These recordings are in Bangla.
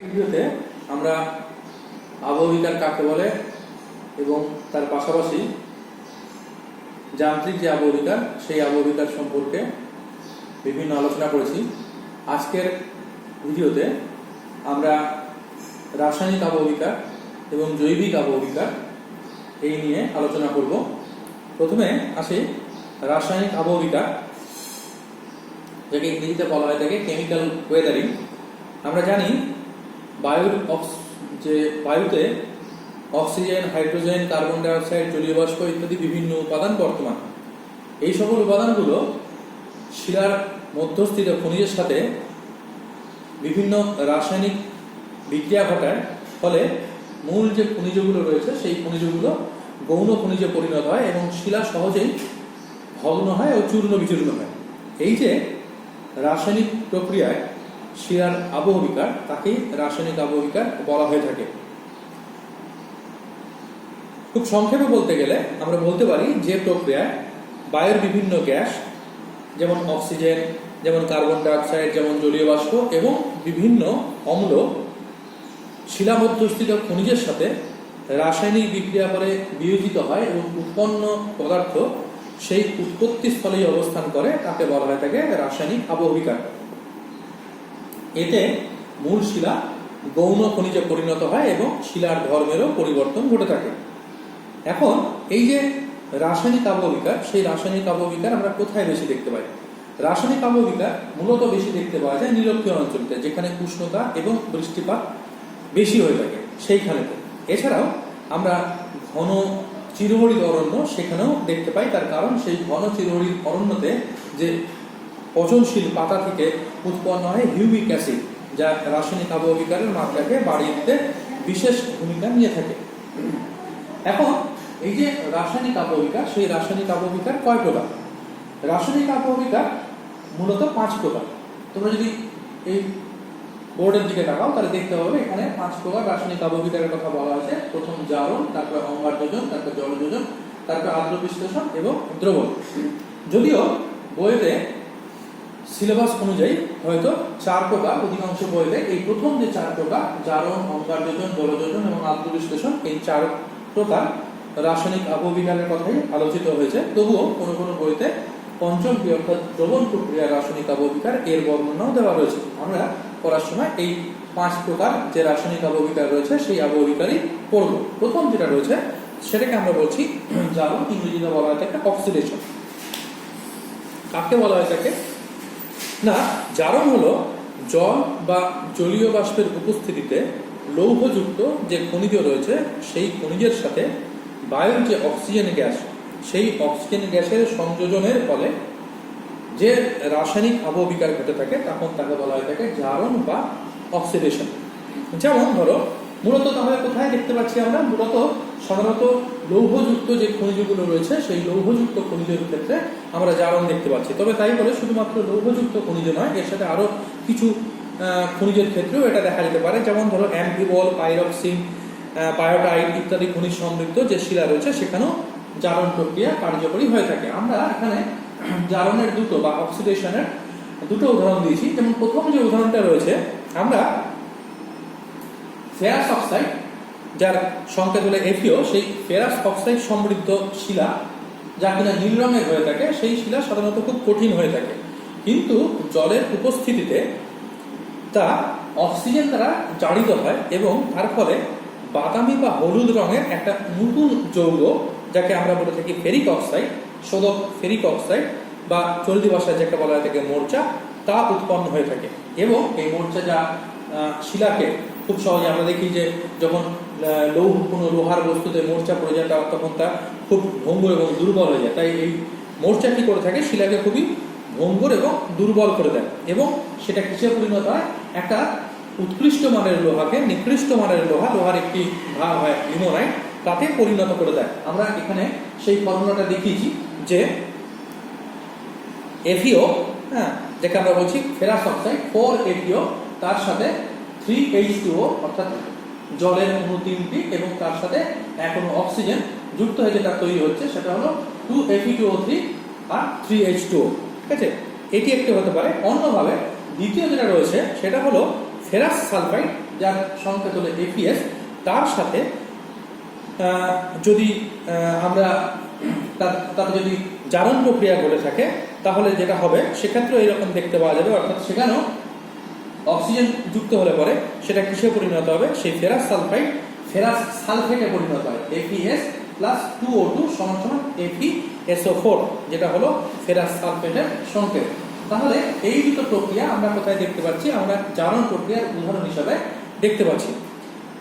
ভিডিওতে আমরা আবহবিকার কাকে বলে এবং তার পাশাপাশি যান্ত্রিক যে আবহবিকার সেই আবহবিকার সম্পর্কে বিভিন্ন আলোচনা করেছি। আজকের ভিডিওতে আমরা রাসায়নিক আবহবিকার এবং জৈবিক আবহবিকার এই নিয়ে আলোচনা করব। প্রথমে আসি রাসায়নিক আবহবিকার, যাকে ইংরেজিতে বলা হয় থাকে কেমিক্যাল ওয়েদারিং। আমরা জানি বায়ুতে oxygen, hydrogen, carbon die oxide, জলীয় বাষ্প ইত্যাদি বিভিন্ন উপাদান বর্তমান। এই সকল উপাদানগুলো শিলার মধ্যস্থিত খনিজের সাথে বিভিন্ন রাসায়নিক বিক্রিয়া ঘটায়, ফলে মূল যে খনিজগুলো রয়েছে সেই খনিজগুলো গৌণ খনিজে পরিণত হয় এবং শিলা সহজেই ভগ্ন হয় ও চূর্ণ বিচূর্ণ হয়। এই যে রাসায়নিক প্রক্রিয়ায় শিলার আবহবিকার, তাকেই রাসায়নিক আবহবিকার বলা হয়ে থাকে। খুব সংক্ষেপে বলতে গেলে আমরা বলতে পারি যে প্রক্রিয়ায় বায়ুর বিভিন্ন গ্যাস, যেমন অক্সিজেন, যেমন কার্বন ডাই অক্সাইড, যেমন জলীয় বাষ্প এবং বিভিন্ন অম্ল শিলা মধ্যস্থিত খনিজের সাথে রাসায়নিক বিক্রিয়া করে বিয়োজিত হয় এবং উৎপন্ন পদার্থ সেই উৎপত্তি স্থলেই অবস্থান করে, তাকে বলা হয়ে থাকে রাসায়নিক আবহবিকার। এতে মূল শিলা গৌণ খনিজে পরিণত হয় এবং শিলার ধর্মেরও পরিবর্তন ঘটে থাকে। এখন এই যে রাসায়নিক আবহবিকার, সেই রাসায়নিক আবহবিকার আমরা কোথায় বেশি দেখতে পাই? রাসায়নিক আবহবিকার মূলত বেশি দেখতে পাওয়া যায় নিরক্ষীয় অঞ্চলতে, যেখানে উষ্ণতা এবং বৃষ্টিপাত বেশি হয়ে থাকে সেইখানেতে। এছাড়াও আমরা ঘন চিরহরিত অরণ্য সেখানেও দেখতে পাই। তার কারণ সেই ঘন চিরহরিত অরণ্যতে যে পচনশীল পাতা থেকে উৎপন্ন হয় হিউমিক অ্যাসিড, যা রাসায়নিক আবহবিকারের মাত্রাকে বাড়িয়ে দিতে বিশেষ ভূমিকা নিয়ে থাকে। এখন এই যে রাসায়নিক আবহবিকার, সেই রাসায়নিক আবহবিকার কয় প্রকার? রাসায়নিক আবহবিকার মূলত 5 প্রকার। তোমরা যদি এই বোর্ডের দিকে তাকাও তাহলে দেখতে পাবে এখানে 5 প্রকার রাসায়নিক আবহবিকারের কথা বলা হয়েছে। প্রথম জারণ, তারপর অঙ্গারযোজন, তারপর জলযোজন, তারপর আদ্র বিশ্লেষণ এবং দ্রবণ। যদিও বইতে সিলেবাস অনুযায়ী হয়তো 4 প্রকার, অধিকাংশ বইতে এই প্রথম যে 4 প্রকার জারণ, অঙ্গারযোজন, জলযোজন এবং আদ্র বিশ্লেষণ, এই 4 প্রকার রাসায়নিক আবহবিকারের কথাই আলোচিত হয়েছে। তবুও কোনো কোনো বইতে পঞ্চমটি অর্থাৎ দ্রবণ প্রক্রিয়ার রাসায়নিক আবহবিকার এর বর্ণনাও দেওয়া রয়েছে। আমরা পড়ার সময় এই 5 প্রকার যে রাসায়নিক আবহবিকার রয়েছে সেই আবহবিকারই পড়ব। প্রথম যেটা রয়েছে সেটাকে আমরা বলছি জারণ, ইংরেজিতে বলা হয় থাকে অক্সিডেশন। কাকে বলা হয় থাকে না, জারণ হলো জল বা জলীয় বাষ্পের উপস্থিতিতে লৌহযুক্ত যে খনিজ রয়েছে সেই খনিজের সাথে বায়ুর যে অক্সিজেন গ্যাস, সেই অক্সিজেন গ্যাসের সংযোজনের ফলে যে রাসায়নিক আবহবিকার ঘটে থাকে তখন তাকে বলা হয়ে থাকে জারণ বা অক্সিডেশন। যেমন ধরো, মূলত তাহলে কোথায় দেখতে পাচ্ছি আমরা? মূলত সাধারণত লৌহযুক্ত যে খনিজগুলো রয়েছে সেই লৌহযুক্ত খনিজের ক্ষেত্রে আমরা জারণ দেখতে পাচ্ছি। তবে তাই বলে শুধুমাত্র লৌহযুক্ত খনিজ নয়, এর সাথে আরো কিছু খনিজের ক্ষেত্রেও এটা দেখা যেতে পারে। যেমন ধরো অ্যাম্ফিবল, পাইরক্সিন, বায়োটাইট ইত্যাদি খনিজ সমৃদ্ধ যে শিলা রয়েছে সেখানেও জারণ প্রক্রিয়া কার্যকরী হয়ে থাকে। আমরা এখানে জারণের দুটো বা অক্সিডেশনের দুটো উদাহরণ দিয়েছি। যেমন প্রথম যে উদাহরণটা রয়েছে, আমরা ফেরাস অক্সাইড, যার সংকেত হলো এফিও, সেই ফেরাস অক্সাইড সমৃদ্ধ শিলা যা কিনা নীল রঙের হয়ে থাকে, সেই শিলা সাধারণত খুব কঠিন হয়ে থাকে, কিন্তু জলের উপস্থিতিতে তা অক্সিজেন দ্বারা জারিত হয় এবং তার ফলে বাদামি বা হলুদ রঙের একটা নতুন যৌগ, যাকে আমরা বলে থাকি ফেরিক অক্সাইড, শোধক ফেরিক অক্সাইড বা চলতি ভাষায় যেটা বলা হয় থাকে মোর্চা, তা উৎপন্ন হয়ে থাকে। এবং এই মোর্চা যা শিলাকে খুব সহজে আমরা দেখি যে যখন কোনো লোহার বস্তুতে মোর্চা পড়ে যায় তখন তা খুব ভঙ্গুর এবং দুর্বল হয়ে যায়। তাই এই মোর্চা কি করে থাকে? শিলাকে খুবই ভঙ্গুর এবং দুর্বল করে দেয় এবং সেটা কিসে পরিণত হয়? একটা উৎকৃষ্ট মানের লোহাকে নিকৃষ্ট মানের লোহার একটি ভাগ হয় লিমোনাইট, তাতে পরিণত করে দেয়। আমরা এখানে সেই ফর্মুলাটা দেখিয়েছি যে এফিও, যাকে আমরা বলছি ফেরাস অক্সাইড 4FeO, তার সাথে 3H2O অর্থাৎ জলের অণু 3টি এবং তার সাথে এখনো অক্সিজেন যুক্ত হয়ে যেটা তৈরি হচ্ছে সেটা হলো 2Fe2O3 আর 3H2O। ঠিক আছে, এটি একটি হতে পারে। অন্যভাবে দ্বিতীয় যেটা রয়েছে সেটা হলো ফেরাস সালফাইড যার সংকেত হলো FeS, তার সাথে যদি আমরা তাতে যদি জারণ প্রক্রিয়া ঘটে থাকে তাহলে যেটা হবে সেক্ষেত্রে এরকম দেখতে পাওয়া যাবে, অর্থাৎ সেখানেও অক্সিজেন যুক্ত হলে পরে সেটা কিসে পরিণত হবে, সেই ফেরাস সালফেটে পরিণত হয়। FeS প্লাস 2O2 সমান সমান FeSO4, যেটা হলো ফেরাস সালফেটের সংকেত। তাহলে এই দুটো প্রক্রিয়া আমরা কোথায় দেখতে পাচ্ছি, আমরা জারণ প্রক্রিয়ার উদাহরণ হিসাবে দেখতে পাচ্ছি।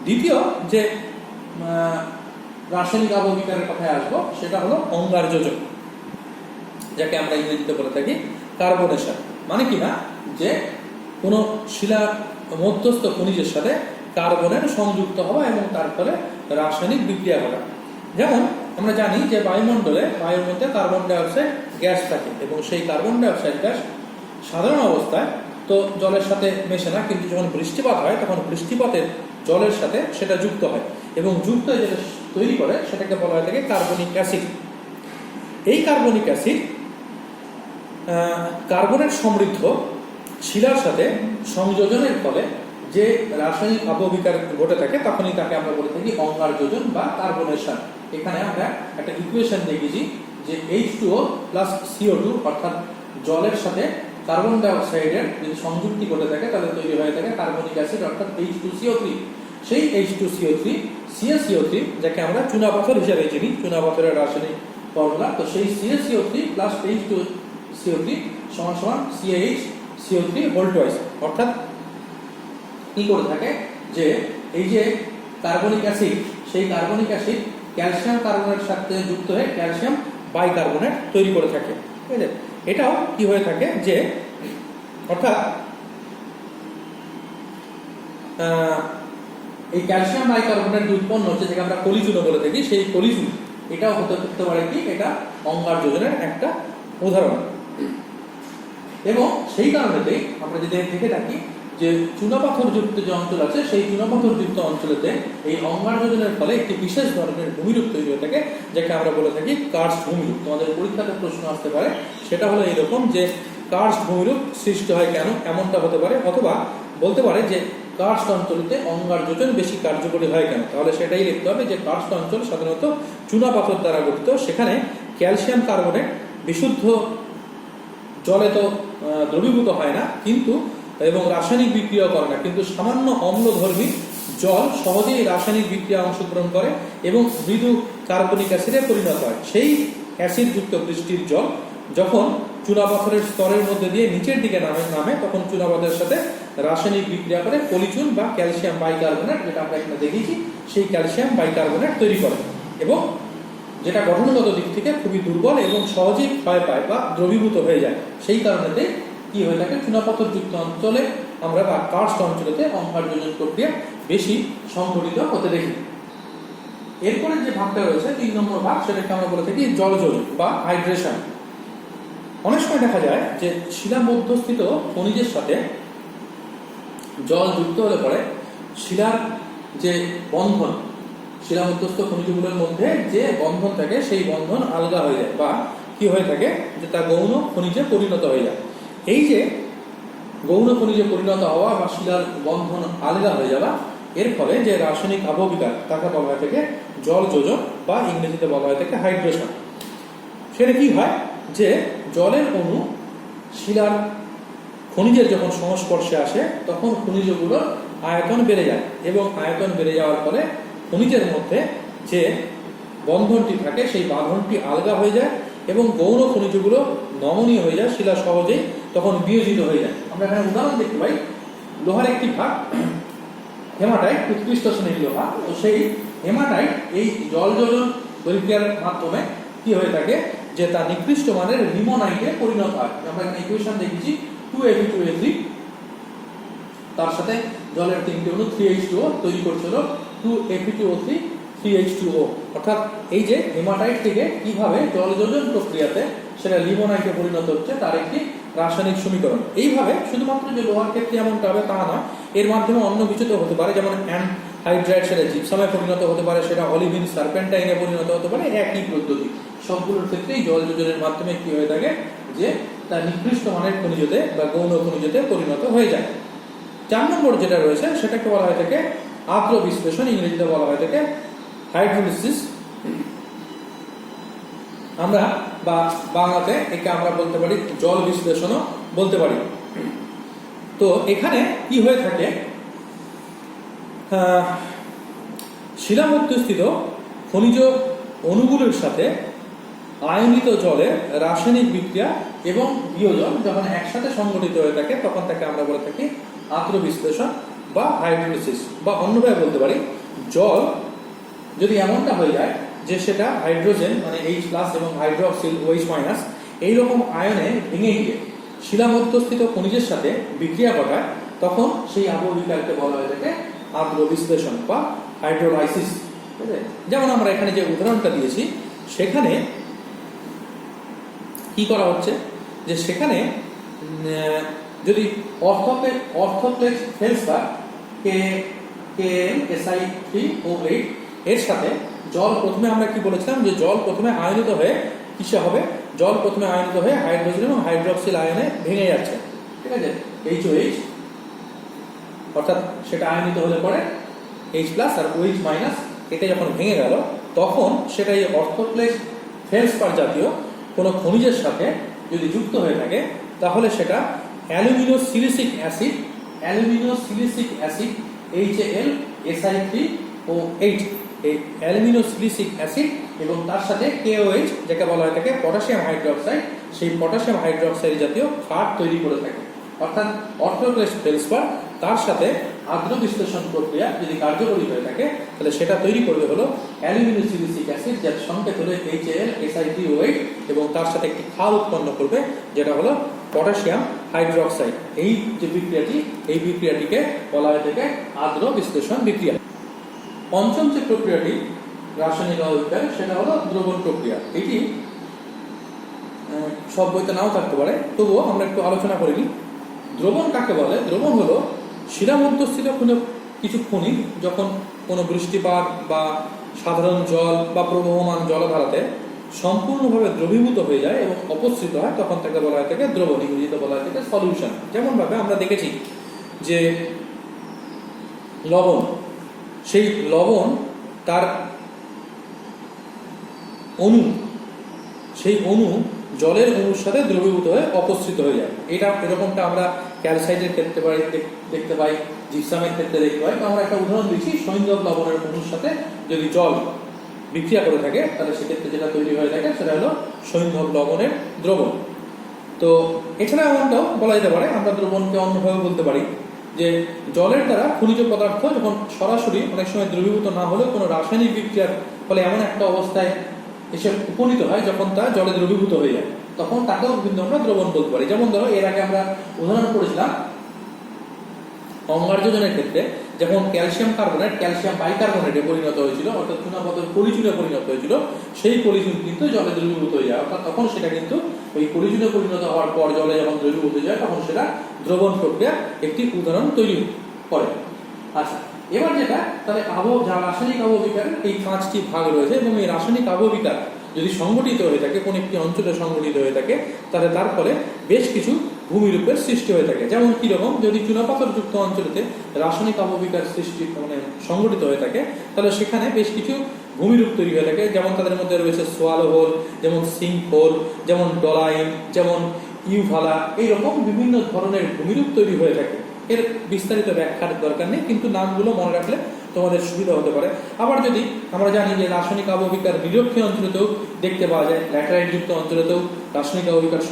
দ্বিতীয় যে রাসায়নিক আবহবিকারের কথায় আসবো সেটা হলো অঙ্গার যোজন, যাকে আমরা ইংরেজিতে বলে থাকি কার্বনেশন। মানে কিনা যে কোনো শিলা মধ্যস্থ খনিজের সাথে কার্বনের সংযুক্ত হওয়া এবং তার ফলে রাসায়নিক বিক্রিয়া ঘটা। যেমন আমরা জানি যে বায়ুর মধ্যে কার্বন ডাইঅক্সাইড গ্যাস থাকে এবং সেই কার্বন ডাইঅক্সাইড গ্যাস সাধারণ অবস্থায় তো জলের সাথে মেশে না, কিন্তু যখন বৃষ্টিপাত হয় তখন বৃষ্টিপাতের জলের সাথে সেটা যুক্ত হয় এবং যুক্ত হয়ে যেটা তৈরি করে সেটাকে বলা হয় থাকে কার্বনিক অ্যাসিড। এই কার্বনিক অ্যাসিড কার্বনের সমৃদ্ধ শিলার সাথে সংযোজনের ফলে যে রাসায়নিক আবহবিকার ঘটে থাকে তখনই তাকে আমরা বলে থাকি অঙ্গার যোজন বা কার্বনেশন। এখানে আমরা একটা ইকুয়েশন দেখেছি যে H2O প্লাস CO2 অর্থাৎ জলের সাথে কার্বন ডাইঅক্সাইডের যদি সংযুক্তি ঘটে থাকে তাহলে তৈরি হয়ে থাকে কার্বনিক অ্যাসিড অর্থাৎ H2CO3। সেই H2CO3 CaCO3, যাকে আমরা চুনাপাথর হিসেবে চিনি, চুনাপাথরের রাসায়নিক ফর্মুলা, তো সেই CaCO3 প্লাস H2CO3 সমান সমান CaHCO3 হোল টুয়াইস। অর্থাৎ কি করে থাকে যে এই যে কার্বনিক অ্যাসিড, সেই কার্বনিক অ্যাসিড ক্যালসিয়াম কার্বনেট সাথে যুক্ত হয়ে ক্যালসিয়াম বাইকার্বনেট তৈরি করে থাকে। ঠিক আছে, এটাও কি হয়ে থাকে যে অর্থাৎ এই ক্যালসিয়াম বাইকার্বনেট যে উৎপন্ন হচ্ছে, যেটা আমরা কলিচুনো বলে থাকি, সেই কলিচুন এটাও হতে পারে কি, এটা অঙ্গার যোজনের একটা উদাহরণ। এবং সেই কারণেতেই আমরা যদি দেখে থাকি যে চুনাপাথর যুক্ত যে অঞ্চল আছে, সেই চুনাপাথর যুক্ত অঞ্চলেতে এই অঙ্গার যোজনের ফলে একটি বিশেষ ধরনের ভূমিরূপ তৈরি হয়ে থাকে, যাকে আমরা বলে থাকি কার্স্ট ভূমিরূপ। তোমাদের পরীক্ষাতে প্রশ্ন আসতে পারে, সেটা হলো এইরকম যে কার্স্ট ভূমিরূপ সৃষ্টি হয় কেন, এমনটা হতে পারে, অথবা বলতে পারে যে কার্স্ট অঞ্চলতে অঙ্গার যোজন বেশি কার্যকরী হয় কেন। তাহলে সেটাই লিখতে হবে যে কার্স্ট অঞ্চল সাধারণত চুনাপাথর দ্বারা গঠিত, সেখানে ক্যালসিয়াম কার্বনেট বিশুদ্ধ জলে তো দ্রবীভূত হয় না কিন্তু এবং রাসায়নিক বিক্রিয়া করে না, কিন্তু সামান্য অম্লধর্মী জল সহজেই রাসায়নিক বিক্রিয়া অংশগ্রহণ করে এবং মৃদু কার্বনিক অ্যাসিডে পরিণত হয়। সেই অ্যাসিডযুক্ত বৃষ্টির জল যখন চুনাপাথরের স্তরের মধ্যে দিয়ে নিচের দিকে নামে তখন চুনাপাথরের সাথে রাসায়নিক বিক্রিয়া করে পলিচুন বা ক্যালসিয়াম বাইকার্বনেট, যেটা আমরা এখানে দেখেছি, সেই ক্যালসিয়াম বাইকার্বনেট তৈরি করে এবং যেটা গঠনগত দিক থেকে খুবই দুর্বল এবং সহজেই ক্ষয় পায় বা দ্রবীভূত হয়ে যায়। সেই কারণেতে কি হয়ে থাকে, চুনাপাথর যুক্ত অঞ্চলে আমরা বা কার্স্ট অঞ্চলেতে অঙ্গার যোজন প্রক্রিয়া বেশি সংঘটিত হতে দেখি। এরপরে যে ভাগটা রয়েছে 3 নম্বর ভাগ, সেটাকে আমরা বলে থাকি জল যোজন বা হাইড্রেশন। অনেক সময় দেখা যায় যে শিলা মধ্যস্থিত খনিজের সাথে জল যুক্ত হলে পরে শিলার যে বন্ধন, শিলা মধ্যস্থ খনিজগুলোর মধ্যে যে বন্ধন থাকে সেই বন্ধন আলগা হয়ে যায় বা কি হয়ে থাকে যে তা গৌণ খনিজে পরিণত হয়ে যায়। এই যে গৌণ খনিজে পরিণত হওয়া বা শিলার বন্ধন আলগা হয়ে যাওয়া, এর ফলে যে রাসায়নিক আবহবিকার তাকে বলা হয় থেকে জল যোজন বা ইংরেজিতে বলা হয় থেকে হাইড্রেশন। সেটা কি হয় যে জলের অণু শিলার খনিজের যখন সংস্পর্শে আসে তখন খনিজগুলোর আয়তন বেড়ে যায় এবং আয়তন বেড়ে যাওয়ার ফলে খনিজের মধ্যে যে বন্ধনটি থাকে সেই বাঁধনটি আলগা হয়ে যায় এবং গৌণ খনিজগুলো নমনীয় হয়ে যায়, শিলা সহজেই তখন বিয়োজিত হয়ে যায়। আমরা এখানে উদাহরণ দেখতে পাই, লোহার একটি ভাগ হেমাটাইট, উৎকৃষ্ট শ্রেণীর লোহা, তো সেই হেমাটাইট এই জল যোজন প্রক্রিয়ার মাধ্যমে কি হয়ে থাকে যে তা নিকৃষ্ট মানের লিমোনাইটে পরিণত হয়। আমরা এখানে ইকুয়েশন দেখেছি 2Fe2A3, তার সাথে জলের 3টি অণু 3H2O তৈরি করছিল 2Fe2O3 3H2O। অর্থাৎ এই যে হেমাটাইট থেকে কিভাবে জল যোজন প্রক্রিয়াতে সেটা লিমোনাইটে পরিণত হচ্ছে তার একটি রাসায়নিক সমীকরণ। এইভাবে শুধুমাত্র যে লোহার ক্ষেত্রে এমনটা হবে তা না, এর মাধ্যমে অন্য কিছুতে হতে পারে, যেমন অ্যানহাইড্রাইট সেটা জিপসামে পরিণত হতে পারে, সেটা অলিভিন সার্পেন্টাইনে পরিণত হতে পারে। একই পদ্ধতি সবগুলোর ক্ষেত্রেই জল যোজনের মাধ্যমে কি হয়ে থাকে যে তার নিকৃষ্ট মানের খনিজতে বা গৌণ খনিজতে পরিণত হয়ে যায়। 4 নম্বর যেটা রয়েছে সেটাকে বলা হয়ে থাকে আর্দ্র বিশ্লেষণ, ইংরেজিতে বলা হয়ে থাকে হাইড্রোলিসিস। আমরা বা বাংলাতে একে আমরা বলতে পারি জল বিশ্লেষণও বলতে পারি। তো এখানে কি হয়ে থাকে, শিলা মধ্যস্থিত খনিজ অণুগুলোর সাথে আয়নিত জলের রাসায়নিক বিক্রিয়া এবং বিয়োজন যখন একসাথে সংঘটিত হয়ে থাকে তখন তাকে আমরা বলে থাকি আর্দ্র বিশ্লেষণ বা হাইড্রোলিসিস। বা অন্যভাবে বলতে পারি, জল যদি এমনটা হয়ে যায় যে সেটা হাইড্রোজেন মানে H+ এবং হাইড্রোক্সিল OH- এইরকম আয়নে ভেঙে গিয়ে শিলা মধ্যস্থিত খনিজের সাথে বিক্রিয়া ঘটায়, তখন সেই আবহবিকারকে বলা হয়ে থাকে আর্দ্র বিশ্লেষণ বা হাইড্রোলাইসিস। যেমন আমরা এখানে যে উদাহরণটা দিয়েছি সেখানে কি করা হচ্ছে, যে সেখানে যদি অর্থোক্লেস ফেলসপার KnSi3O8 এর সাথে জল প্রথমে আমরা কি বলেছিলাম যে জল প্রথমে আয়নিত হয়ে কিসে হবে, জল প্রথমে আয়নিত হয়ে হাইড্রোজেন এবং হাইড্রোক্সিল আয়নে ভেঙে যাচ্ছে, ঠিক আছে, HOH, অর্থাৎ সেটা আয়নিত হলে পরে H+ আর OH- এটা যখন ভেঙে গেল তখন সেটা এই অর্থোক্লেস ফেলসপার জাতীয় কোনো খনিজের সাথে যদি যুক্ত হয়ে থাকে তাহলে সেটা অ্যালুমিনোসিলিসিক অ্যাসিড HAlSi3O8, এই অ্যালুমিনোসিলিসিক অ্যাসিড এবং তার সাথে KOH যাকে বলা হয়ে থাকে পটাশিয়াম হাইড্রোক্সাইড, সেই পটাশিয়াম হাইড্রোক্সাইড জাতীয় ক্ষার তৈরি করে থাকে। অর্থাৎ অর্থোক্লেস ফেলসপার তার সাথে আর্দ্র বিশ্লেষণ প্রক্রিয়া যদি কার্যকরী হয়ে থাকে তাহলে সেটা তৈরি করবে হলো অ্যালুমিনোসিলিসিক অ্যাসিড, যার সংকেত হলো HAlSi3O8 এবং তার সাথে একটি ক্ষার উৎপন্ন করবে যেটা হলো পটাশিয়াম হাইড্রোক্সাইড। এই যে বিক্রিয়াটি, এই বিক্রিয়াটিকে বলা হয়ে থাকে আর্দ্র বিশ্লেষণ বিক্রিয়া। পঞ্চম যে প্রক্রিয়াটি রাসায়নিক আবহবিকার সেটা হলো দ্রবণ প্রক্রিয়া। এটি সব বইতে নাও থাকতে পারে, তবুও আমরা একটু আলোচনা করে নিই। দ্রবণ কাকে বলে? দ্রবণ হলো শিলা মধ্যস্থিত কিছু খনিজ যখন কোনো বৃষ্টিপাত বা সাধারণ জল বা প্রবহমান জলধারাতে সম্পূর্ণভাবে দ্রবীভূত হয়ে যায় এবং অপসৃত হয় তখন তাকে বলা হয় থাকে দ্রবণ, ইংরেজিতে বলা হয় থাকে সলিউশন। যেমন ভাবে আমরা দেখেছি যে লবণ, সেই লবণ তার অণু, সেই অণু জলের অণুর সাথে দ্রবীভূত হয়ে অপসৃত হয়ে যায়। এটা এরকমটা আমরা ক্যালসাইটের ক্ষেত্রে দেখতে পাই, জিপসামের ক্ষেত্রে দেখতে পাই। তো আমরা একটা উদাহরণ দিচ্ছি, সৈন্ধব লবণের অণুর সাথে যদি জল বিক্রিয়া করে থাকে তাহলে সেক্ষেত্রে যেটা তৈরি হয়ে থাকে সেটা হলো সৈন্ধব লবণের দ্রবণ। তো এছাড়া এমনটাও বলা যেতে পারে, আমরা দ্রবণকে অন্যভাবে বলতে পারি যে জলের দ্বারা খনিজ পদার্থ যখন সরাসরি অনেক সময় দ্রবীভূত না হলেও কোনো রাসায়নিক বিক্রিয়ার ফলে এমন একটা অবস্থায় এসে উপনীত হয় যখন তা জলে দ্রবীভূত হয়ে যায়, তখন তাকেও কিন্তু আমরা দ্রবণ বলতে পারি। যেমন ধরো এর আগে আমরা উদাহরণ করেছিলাম অঙ্গারযোজনের ক্ষেত্রে, যখন ক্যালসিয়াম কার্বনেট ক্যালসিয়াম বাইকার্বনেটে পরিণত হয়েছিল, অর্থাৎ চুনাপাথর পলিচুনে পরিণত হয়েছিল, সেই পলিচুন কিন্তু জলে দ্রবীভূত হয়ে যায়। অর্থাৎ তখন সেটা কিন্তু ওই পলিচুনে পরিণত হওয়ার পর জলে যখন দ্রবীভূত হয়ে যায় তখন সেটা দ্রবণ প্রক্রিয়া একটি উদাহরণ তৈরি করে। আচ্ছা, এবার যেটা তাহলে রাসায়নিক আবহবিকারের এই 5টি ভাগ রয়েছে এবং এই রাসায়নিক আবহবিকার যদি সংগঠিত হয়ে থাকে, কোন একটি অঞ্চলে সংগঠিত হয়ে থাকে, তাহলে তার ফলে বেশ কিছু ভূমিরূপের সৃষ্টি হয়ে থাকে। যেমন কিরকম, যদি চুনাপাথর যুক্ত অঞ্চলেতে রাসায়নিক আবহবিকার সৃষ্টি সংগঠিত হয়ে থাকে তাহলে সেখানে বেশ কিছু ভূমিরূপ তৈরি হয়ে থাকে। যেমন তাদের মধ্যে রয়েছে সোয়ালো হোল, যেমন সিঙ্ক হোল, যেমন ডলাইন, যেমন ইউভালা, এইরকম বিভিন্ন ধরনের ভূমিরূপ তৈরি হয়ে থাকে। এর বিস্তারিত ব্যাখ্যার দরকার নেই, কিন্তু নামগুলো মনে রাখলে তোমাদের সুবিধা হতে পারে। আবার যদি আমরা জানি যে রাসায়নিক আবহবিকার নিরক্ষীয় অঞ্চলেতেও দেখতে পাওয়া যায়, ল্যাটেরাইট যুক্ত অঞ্চলেতেও রাসায়নিক আবহবিকার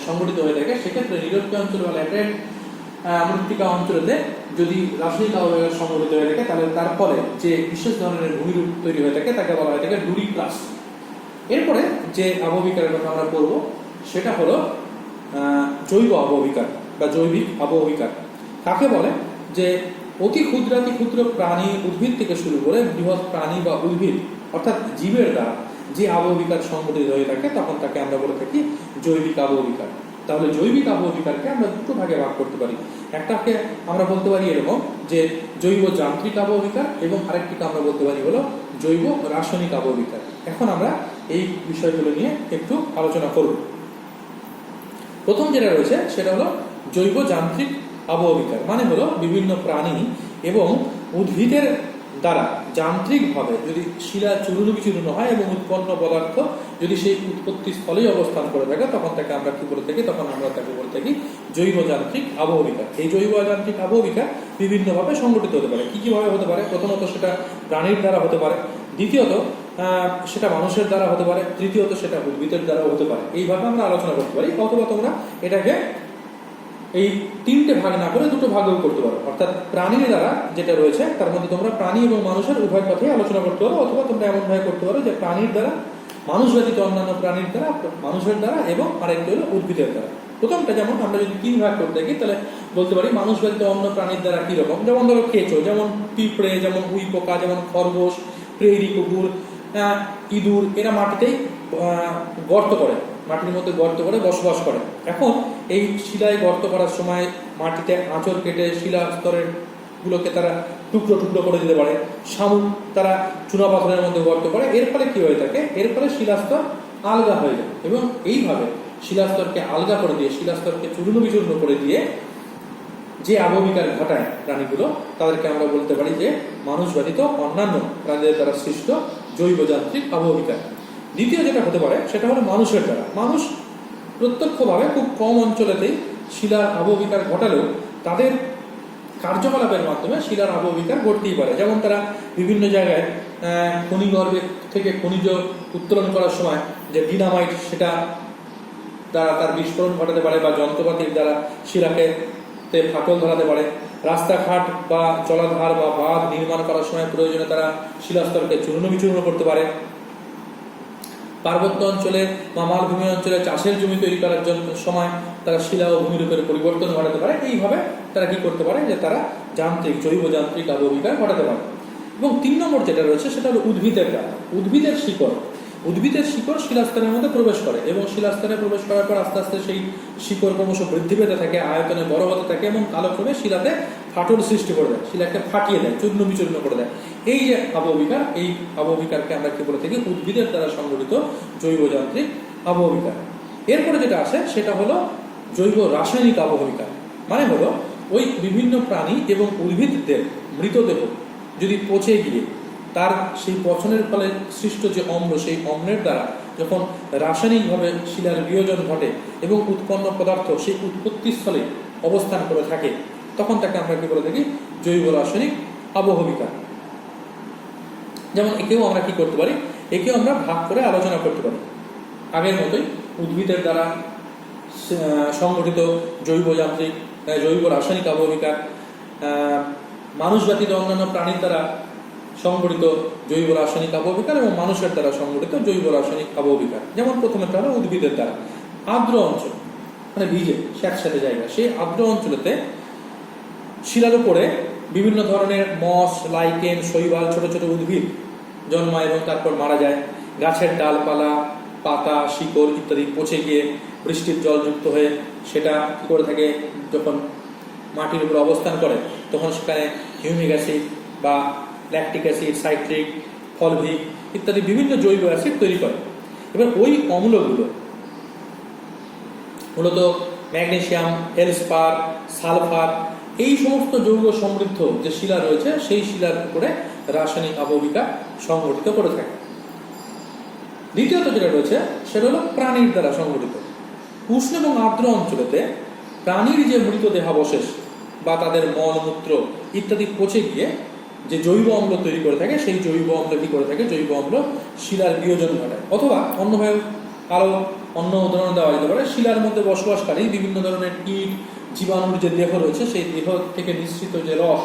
সংগঠিত হয়ে থাকে, সেক্ষেত্রে নিরক্ষীয় অঞ্চল বা ল্যাটেরাইট মৃত্তিকা অঞ্চলেতে যদি রাসায়নিক আবহবিকার সংগঠিত হয়ে থাকে তাহলে তার ফলে যে বিশেষ ধরনের ভূমিরূপ তৈরি হয়ে থাকে তাকে বলা হয়ে থাকে ডুরিক্লাস্ট। এরপরে যে আবহবিকারের কথা আমরা পড়ব সেটা হলো জৈব আবহবিকার বা জৈবিক আবহবিকার। কাকে বলে? যে অতি ক্ষুদ্রাতি ক্ষুদ্র প্রাণী, উদ্ভিদ থেকে শুরু করে বৃহৎ প্রাণী বা উদ্ভিদ অর্থাৎ জীবের দ্বারা যে আবহবিকার সংগঠিত হয়ে থাকে তখন তাকে আমরা বলে থাকি জৈবিক আবহবিকার। তাহলে জৈবিক আবহবিকারকে আমরা দুটো ভাগে ভাগ করতে পারি। একটাকে আমরা বলতে পারি এরকম যে জৈব যান্ত্রিক আবহবিকার এবং আরেকটিকে আমরা বলতে পারি হলো জৈব রাসায়নিক আবহবিকার। এখন আমরা এই বিষয়গুলো নিয়ে একটু আলোচনা করব। প্রথম যেটা রয়েছে সেটা হলো জৈব যান্ত্রিক আবহবিকার মানে হলো বিভিন্ন প্রাণী এবং উদ্ভিদের দ্বারা যান্ত্রিকভাবে যদি শিলা চূর্ণ বিচূর্ণ হয় এবং উৎপন্ন পদার্থ যদি সেই উৎপত্তি স্থলেই অবস্থান করে থাকে তখন তাকে আমরা কি বলে থাকি, তখন আমরা তাকে বলে থাকি জৈব যান্ত্রিক আবহবিকার। এই জৈব যান্ত্রিক আবহবিকার বিভিন্নভাবে সংগঠিত হতে পারে। কি কিভাবে হতে পারে? প্রথমত সেটা প্রাণীর দ্বারা হতে পারে, দ্বিতীয়ত সেটা মানুষের দ্বারা হতে পারে, তৃতীয়ত সেটা উদ্ভিদের দ্বারা হতে পারে। এইভাবে আমরা আলোচনা করতে পারি। অথবা তোমরা এটাকে এই তিনটে ভাগ না করে দুটো ভাগও করতে পারো, অর্থাৎ প্রাণীর দ্বারা যেটা রয়েছে তার মধ্যে তোমরা প্রাণী এবং মানুষের উভয় কথাই আলোচনা করতে পারো, অথবা তোমরা এমন ভাবে করতে পারো যে প্রাণীর দ্বারা, মানুষ ব্যতীত অন্যান্য প্রাণীর দ্বারা, মানুষের দ্বারা এবং আরেকটি হলো উদ্ভিদের দ্বারা। প্রথমটা যেমন আমরা যদি তিন ভাগ করতে থাকি তাহলে বলতে পারি মানুষ ব্যতীত অন্য প্রাণীর দ্বারা কি রকম, যেমন ধরো কেঁচো, যেমন পিঁপড়ে, যেমন উই পোকা, যেমন খরগোশ, প্রেরি কুকুর, ইঁদুর, এরা মাটিতেই গর্ত করে, মাটির মধ্যে গর্ত করে বসবাস করে। এখন এই শিলায় গর্ত করার সময় মাটিতে আঁচড় কেটে শিলা স্তরের গুলোকে তারা টুকরো টুকরো করে দিতে পারে। শামুক তারা চুনা পাথরের মধ্যে গর্ত করে। এর ফলে কি হয়ে থাকে? এর ফলে শিলাস্তর আলগা হয়ে যায় এবং এইভাবে শিলাস্তরকে আলগা করে দিয়ে, শিলাস্তরকে চূর্ণ বিচূর্ণ করে দিয়ে যে আবহবিকার ঘটায় প্রাণীগুলো, তাদেরকে আমরা বলতে পারি যে মানুষ ব্যতীত অন্যান্য প্রাণীদের দ্বারা সৃষ্ট জৈব যান্ত্রিক আবহবিকার। দ্বিতীয় যেটা হতে পারে সেটা হলো মানুষের দ্বারা। মানুষ প্রত্যক্ষভাবে খুব কম অঞ্চলেতেই শিলার আবহবিকার ঘটালেও তাদের কার্যকলাপের মাধ্যমে শিলার আবহবিকার ঘটতেই পারে। যেমন তারা বিভিন্ন জায়গায় খনিগর্ভে থেকে খনিজ উত্তোলন করার সময় যে ডিনামাইট, সেটা দ্বারা তার বিস্ফোরণ ঘটাতে পারে, বা যন্ত্রপাতির দ্বারা শিলাকে ফাটল ধরাতে পারে। রাস্তাঘাট বা জলাধার বা বাঁধ নির্মাণ করার সময় প্রয়োজনে তারা শিলাস্তরকে চূর্ণ বিচূর্ণ করতে পারে। পার্বত্য অঞ্চলে বা মালভূমি অঞ্চলে চাষের জমি তৈরি করার সময় তারা শিলা ও ভূমিরূপের পরিবর্তন ঘটাতে পারে। এইভাবে তারা কি করতে পারে? যে তারা যান্ত্রিক, জৈব যান্ত্রিক আবহবিকার ঘটাতে পারে। এবং তিন নম্বর যেটা রয়েছে সেটা হলো উদ্ভিদের দ্বারা। উদ্ভিদের শিকড়, উদ্ভিদের শিকড় শিলাস্তরের মধ্যে প্রবেশ করে এবং শিলাস্তরে প্রবেশ করার পর আস্তে আস্তে সেই শিকড় ক্রমশ বৃদ্ধি পেতে থাকে, আয়তনে বড় হতে থাকে এবং কালক্রমে শিলাতে ফাটল সৃষ্টি করে দেয়, শিলাকে ফাটিয়ে দেয়, চূর্ণ বিচূর্ণ করে দেয়। এই যে আবহবিকার, এই আবহবিকারকে আমরা কি বলে থাকি? উদ্ভিদের দ্বারা সংগঠিত জৈব যান্ত্রিক আবহবিকার। এরপরে যেটা আসে সেটা হলো জৈব রাসায়নিক আবহবিকার। মানে হলো ওই বিভিন্ন প্রাণী এবং উদ্ভিদদের মৃতদেহ যদি পচে গিয়ে তার সেই পচনের ফলে সৃষ্ট যে অম্ল, সেই অম্লের দ্বারা যখন রাসায়নিকভাবে শিলার বিয়োজন ঘটে এবং উৎপন্ন পদার্থ সেই উৎপত্তিস্থলে অবস্থান করে থাকে, তখন তাকে আমরা কি বলে থাকি? জৈব রাসায়নিক আবহবিকার। যেমন একেও আমরা কি করতে পারি? একেও আমরা ভাগ করে আলোচনা করতে পারি। আগের মতোই উদ্ভিদের দ্বারা সংগঠিত জৈব যান্ত্রিক, জৈব রাসায়নিক আবহবিকার, মানুষ ব্যতীত অন্যান্য প্রাণীর দ্বারা সংগঠিত জৈব রাসায়নিক আবহবিকার এবং মানুষের দ্বারা সংগঠিত জৈব রাসায়নিক আবহবিকার। যেমন প্রথমেটা হলো উদ্ভিদের দ্বারা। আর্দ্র অঞ্চল মানে ভিজে স্যাঁতস্যাঁতে জায়গা, সেই আর্দ্র অঞ্চলেতে শিলার উপরে বিভিন্ন ধরনের মস, লাইকেন, শৈবাল, ছোট ছোট উদ্ভিদ জন্মায় এবং তারপর মারা যায়। গাছের ডালপালা, পাতা, শিকড় ইত্যাদি পচে গিয়ে বৃষ্টির জলযুক্ত হয়ে সেটা কি করে থাকে? যখন মাটির উপর অবস্থান করে তখন সেখানে হিউমিক অ্যাসিড বা ল্যাকটিক অ্যাসিড, সাইট্রিক, ফলভিক ইত্যাদি বিভিন্ন জৈব অ্যাসিড তৈরি করে। এবার ওই অম্লগুলো মূলত ম্যাগনেসিয়াম, ফেলসপার, সালফার, এই সমস্ত যৌগ সমৃদ্ধ যে শিলা রয়েছে সেই শিলার উপরে রাসায়নিক আবহবিকার সংগঠিত করে থাকে। দ্বিতীয়ত যেটা রয়েছে সেটা হলো প্রাণীর দ্বারা সংগঠিত। উষ্ণ এবং আর্দ্র অঞ্চলেতে প্রাণীর যে মৃতদেহাবশেষ বা তাদের মলমূত্র ইত্যাদি পচে গিয়ে যে জৈব অম্ল তৈরি করে থাকে, সেই জৈব অম্ল কি করে থাকে? জৈব অম্ল শিলার বিয়োজন ঘটায়। অথবা অন্যভাবে আরো অন্য উদাহরণ দেওয়া যেতে পারে, শিলার মধ্যে বসবাসকারী বিভিন্ন ধরনের কীট, জীবাণুর যে দেহ রয়েছে সেই দেহ থেকে নিঃসৃত যে রস,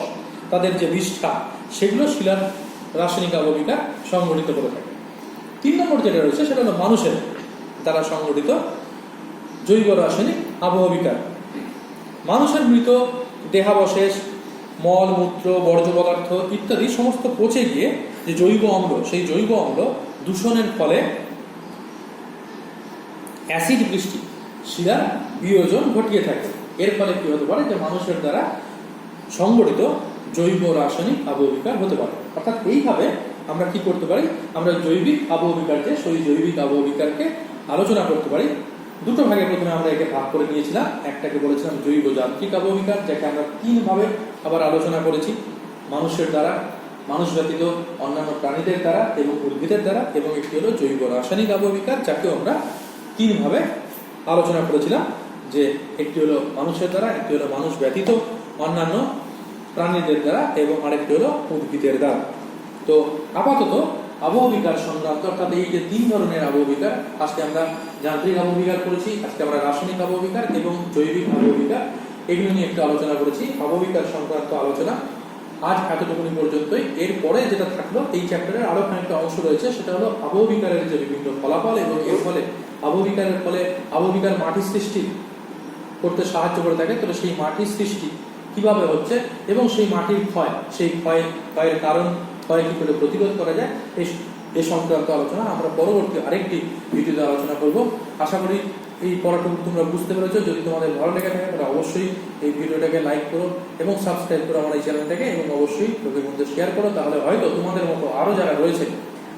তাদের যে বিষ্ঠা, সেগুলো শিলার রাসায়নিক আবহবিকার সংগঠিত করে থাকে। তিন নম্বর যেটা রয়েছে সেটা হলো মানুষের দ্বারা সংগঠিত জৈব রাসায়নিক আবহবিকার। মানুষের মৃত দেহাবশেষ, মল, মূত্র, বর্জ্য পদার্থ ইত্যাদি সমস্ত পচে গিয়ে যে জৈব অম্ল, সেই জৈব অম্ল দূষণের ফলে অ্যাসিড বৃষ্টি, শিলার বিয়োজন ঘটিয়ে থাকে। এর ফলে কি হতে পারে? যে মানুষের দ্বারা সংগঠিত জৈব রাসায়নিক আবহবিকার হতে পারে। অর্থাৎ এইভাবে আমরা কি করতে পারি? আমরা জৈবিক আবহবিকার, যে সেই জৈবিক আবহবিকারকে আলোচনা করতে পারি দুটো ভাগে প্রথমে আমরা একে ভাগ করে নিয়েছিলাম। একটাকে বলেছিলাম জৈব যান্ত্রিক আবহবিকার, যাকে আমরা 3 ভাবে আবার আলোচনা করেছি, মানুষের দ্বারা, মানুষ ব্যতীত অন্যান্য প্রাণীদের দ্বারা এবং উদ্ভিদের দ্বারা, এবং একটি হলো জৈব রাসায়নিক আবহবিকার, যাকে আমরা 3 ভাবে আলোচনা করেছিলাম, যে একটি হলো মানুষের দ্বারা, একটি হলো মানুষ ব্যতীত অন্যান্য প্রাণীদের দ্বারা, এবং আরেকটি হলো উদ্ভিদের দ্বারা। তো আপাতত আবহবিকার সংক্রান্ত, অর্থাৎ এই যে 3 ধরনের আবহবিকার, আজকে আমরা যান্ত্রিক আবহবিকার করেছি, আজকে আমরা রাসায়নিক আবহবিকার এবং জৈবিক আবহবিকার, এগুলো নিয়ে একটু আলোচনা করেছি। আবহবিকার সংক্রান্ত আলোচনা আজ এতটুকুনি পর্যন্তই। এরপরে যেটা থাকলো, এই চ্যাপ্টারের আরো খানিকটা অংশ রয়েছে, সেটা হলো আবহবিকারের যে বিভিন্ন ফলাফল, এবং এর ফলে আবহবিকারের ফলে আবহবিকার মাটি সৃষ্টি করতে সাহায্য করে থাকে। তাহলে সেই মাটির সৃষ্টি কিভাবে হচ্ছে, এবং সেই মাটির ক্ষয়, সেই ক্ষয়ের কারণ, ক্ষয় কি করে প্রতিরোধ করা যায়, এই সংক্রান্ত আলোচনা আমরা পরবর্তী আরেকটি ভিডিওতে আলোচনা করব। আশা করি এই পড়াটুকু তোমরা বুঝতে পেরেছো। যদি তোমাদের ভালো লেগে থাকে তাহলে অবশ্যই এই ভিডিওটাকে লাইক করো এবং সাবস্ক্রাইব করো আমার এই চ্যানেলটাকে, এবং অবশ্যই লোকের মধ্যে শেয়ার করো। তাহলে হয়তো তোমাদের মতো আরো যারা রয়েছে,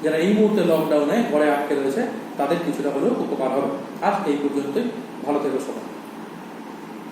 যারা এই মুহূর্তে লকডাউনে ঘরে আটকে রয়েছে, তাদের কিছুটা হলেও উপকার হবে। আজ এই পর্যন্তই, ভালো থেকো সবাই।